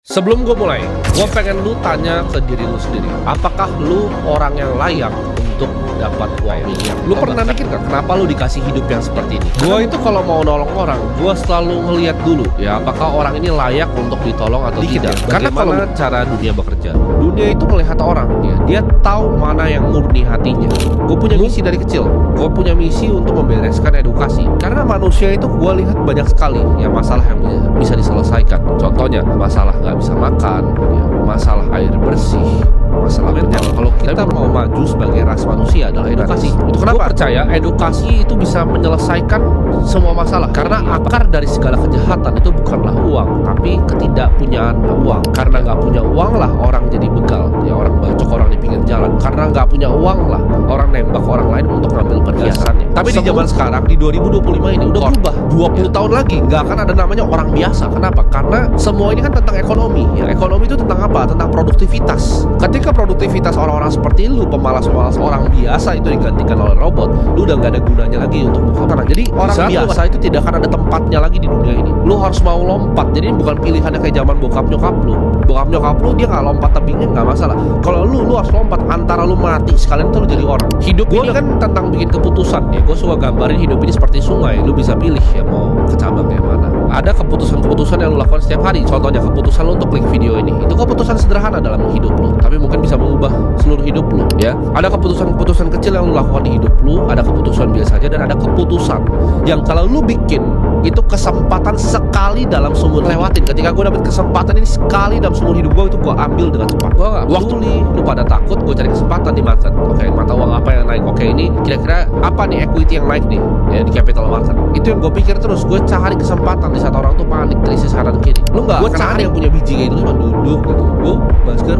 Sebelum gue mulai, gue pengen lu tanya ke diri lu sendiri. Apakah lu orang yang layak untuk dapat uang miliar? Lu pernah mikir gak kenapa lu dikasih hidup yang seperti ini? Gue itu kalau mau nolong orang, gue selalu ngeliat dulu ya apakah orang ini layak untuk ditolong atau tidak. Karena kalau cara dunia bekerja, dunia itu melihat orang ya, dia tahu mana yang murni hatinya. Gue punya misi dari kecil. Gue punya misi untuk membereskan edukasi. Karena manusia itu gue lihat banyak sekali ya masalah yang bisa diselesaikan. Contohnya masalah nggak bisa makan, ya, masalah air bersih, masalah mental. Kalau kita mau maju sebagai ras manusia adalah edukasi. Itu kenapa? Gue percaya edukasi itu bisa menyelesaikan semua masalah. Karena akar dari segala kejahatan itu bukanlah uang, tapi ketidakpunyaan uang. Karena nggak punya uang lah orang jadi begal, ya orang bacok orang di pinggir jalan. Karena nggak punya uang lah orang nembak orang lain untuk ngambil perhiasannya. Tapi di zaman sekarang di 2025 ini udah berubah. 20 tahun lagi nggak akan ada namanya orang biasa. Kenapa? Karena semua ini kan tentang ekonomi. Ya, ekonomi itu tentang apa? Tentang produktivitas. Ketika produktivitas orang-orang seperti lu, pemalas-pemalas orang biasa itu digantikan oleh robot, lu udah nggak ada gunanya lagi untuk buka tanah. Jadi orang biasa itu tidak akan ada tempatnya lagi di dunia ini. Lu harus mau lompat. Jadi ini bukan pilihannya kayak zaman bokap nyokap lu. Bokap nyokap lu dia nggak lompat tebingnya nggak masalah. Kalau lu harus lompat antara lu mati sekalian tuh lu jadi orang. Hidup ini kan tentang bikin keputusan ya. Gue suka gambarin hidup ini seperti sungai. Lu bisa pilih ya mau ke cabang yang mana. Ada keputusan-keputusan yang lu lakukan setiap hari. Contohnya keputusan lu untuk klik video ini. Itu keputusan sederhana dalam hidup lu, tapi mungkin bisa mengubah seluruh hidup lu ya. Ada keputusan-keputusan kecil yang lu lakukan di hidup lu, ada keputusan biasa aja, dan ada keputusan yang kalau lu bikin itu kesempatan sekali dalam seumur lewatin. Ketika gue dapet kesempatan ini sekali dalam seumur hidup gue, itu gue ambil dengan cepat. Gue gak waktu nih lu pada takut, gue cari kesempatan di market. Oke, mata uang apa yang naik? Oke, ini kira-kira apa nih equity yang naik nih ya di capital market. Itu yang gue pikir terus. Gue cari kesempatan di saat orang tuh panik krisis kanan kiri. Lu nggak? Gue cari yang punya biji kayak itu cuma duduk gitu. Gue masker,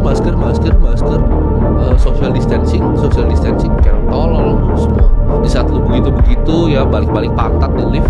social distancing kayak tolol lu semua. Di saat lu begitu ya balik-balik pantat di lift,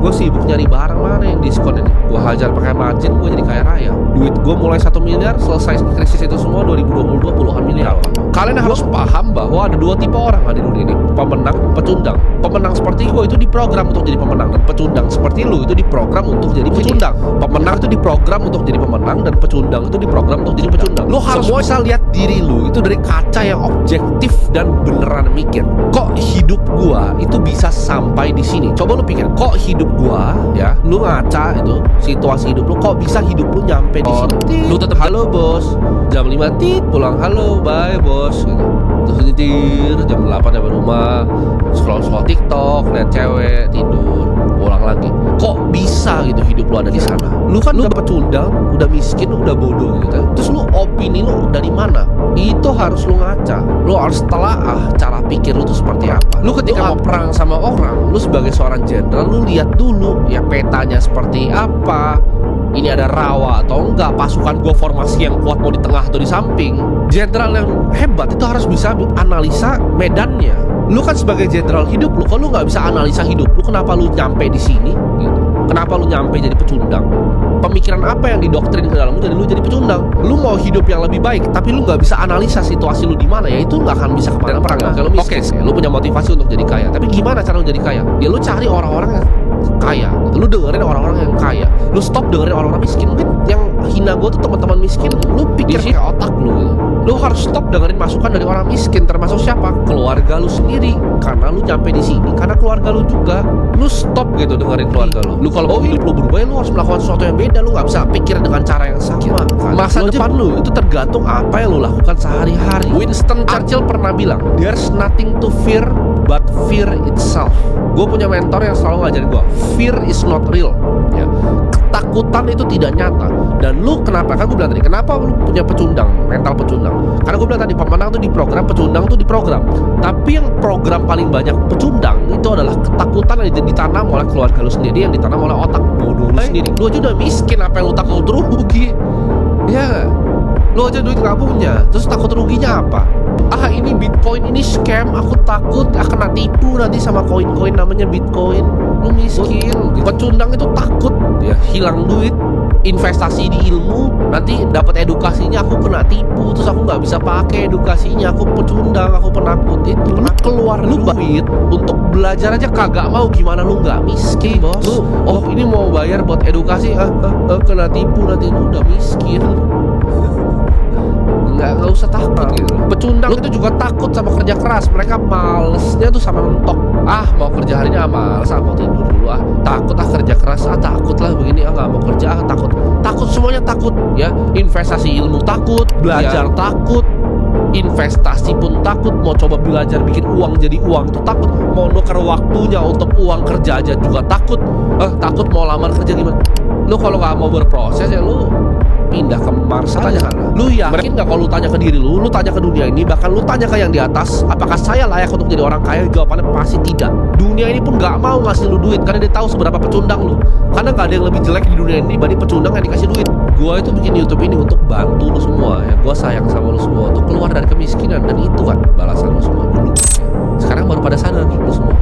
gue sibuk nyari barang mana yang diskon ini. Gue hajar pakai margin, gue jadi kaya raya. Duit gue mulai 1 miliar, selesai krisis itu semua 2022 puluhan miliar. Kalian harus paham bahwa ada dua tipe orang di dunia ini, pemenang, pecundang. Pemenang seperti gue itu diprogram untuk jadi pemenang, dan pecundang seperti lu itu diprogram untuk jadi pecundang. Pemenang itu diprogram untuk jadi pemenang, dan pecundang itu diprogram untuk jadi pecundang. Lu harus bisa lihat diri lu itu dari kaca yang objektif dan beneran mikir. Kok hidup gua itu bisa sampai di sini? Coba lu pikir, kok hidup gua ya, lu ngaca itu situasi hidup lu, kok bisa hidup lu nyampe di sini? Lu tetap halo bos, jam 5 pulang, halo bye bos gitu. Terus nyetir jam 8 sampai rumah, scroll TikTok, lihat cewek, tidur, pulang lagi. Kok bisa gitu hidup lu ada di sana? Lu kan udah pecundang, udah miskin, udah bodoh gitu. Terus lu opini lu dari mana? Itu harus lu ngaca. Lu harus telaah cara pikir lu tuh seperti apa. Lu ketika mau perang sama orang, lu sebagai seorang jenderal, lu lihat dulu ya petanya seperti apa. Ini ada rawa atau enggak, pasukan gue formasi yang kuat mau di tengah atau di samping. Jenderal yang hebat itu harus bisa analisa medannya. Lu kan sebagai jenderal hidup lu, kalau lu nggak bisa analisa hidup lu, kenapa lu nyampe di sini gitu? Kenapa lu nyampe jadi pecundang? Pemikiran apa yang didoktrin ke dalam lu jadi lu jadi pecundang? Lu mau hidup yang lebih baik, tapi lu nggak bisa analisa situasi lu di mana, ya itu nggak akan bisa kemana perang. Kalau miskin, lu punya motivasi untuk jadi kaya, tapi gimana cara lu jadi kaya? Ya lu cari orang-orang yang kaya gitu. Lu dengerin orang-orang yang kaya, lu stop dengerin orang-orang miskin. Mungkin yang hina gue tuh teman-teman miskin, lu pikir kayak otak lu gitu. Lu harus stop dengerin masukan dari orang miskin, termasuk siapa? Keluarga lu sendiri. Karena lu nyampe di sini karena keluarga lu juga. Lu stop gitu dengerin keluarga lu. Lu kalau mau hidup lu berubah, lu harus melakukan sesuatu yang beda. Lu nggak bisa pikir dengan cara yang sama. Masa depan lu itu tergantung apa yang lu lakukan sehari-hari. Winston Churchill pernah bilang, there's nothing to fear but fear itself. Gue punya mentor yang selalu ngajarin gue, fear is not real ya. Ketakutan itu tidak nyata. Dan lu kenapa, kan gue bilang tadi, kenapa lu punya pecundang, mental pecundang? Karena gue bilang tadi, pemenang tuh diprogram, pecundang tuh diprogram. Tapi yang program paling banyak pecundang itu adalah ketakutan yang ditanam oleh keluarga lu sendiri, yang ditanam oleh otak bodoh lu sendiri. Lu aja udah miskin, apa yang lu takut rugi? Ya, lu aja duit gak punya, terus takut ruginya apa? Ini Bitcoin ini scam, aku takut kena tipu nanti sama koin-koin namanya Bitcoin. Lu miskin. Pecundang itu takut ya hilang duit, investasi di ilmu, nanti dapat edukasinya aku kena tipu, terus aku nggak bisa pakai edukasinya, aku pecundang, aku penakut. Itu lu keluar duit untuk belajar aja kagak mau, gimana lu nggak miskin bos? Lu ini mau bayar buat edukasi, kena tipu nanti, lu udah miskin. pecundang itu juga takut sama kerja keras. Mereka malesnya tuh sama mentok. Mau kerja hari ini males, mau tidur dulu takut kerja keras, takut lah begini, nggak mau kerja, takut semuanya takut ya. Investasi ilmu takut, belajar takut, investasi pun takut, mau coba belajar bikin uang jadi uang tuh takut, mau nuker waktunya untuk uang kerja aja juga takut. Takut mau lamar kerja gimana. Lu kalau nggak mau berproses ya lu pindah ke Mars aja kan. Lu yakin nggak kalau lu tanya ke diri lu tanya ke dunia ini, bahkan lu tanya ke yang di atas, apakah saya layak untuk jadi orang kaya? Jawabannya pasti tidak. Dunia ini pun nggak mau ngasih lu duit karena dia tahu seberapa pecundang lu. Karena nggak ada yang lebih jelek di dunia ini dibanding pecundang yang dikasih duit. Gua itu bikin YouTube ini untuk bantu lu semua ya. Gua sayang sama lu semua untuk keluar dari kemiskinan, dan itu kan balasan lu semua dulu. Sekarang baru pada sadar lu semua.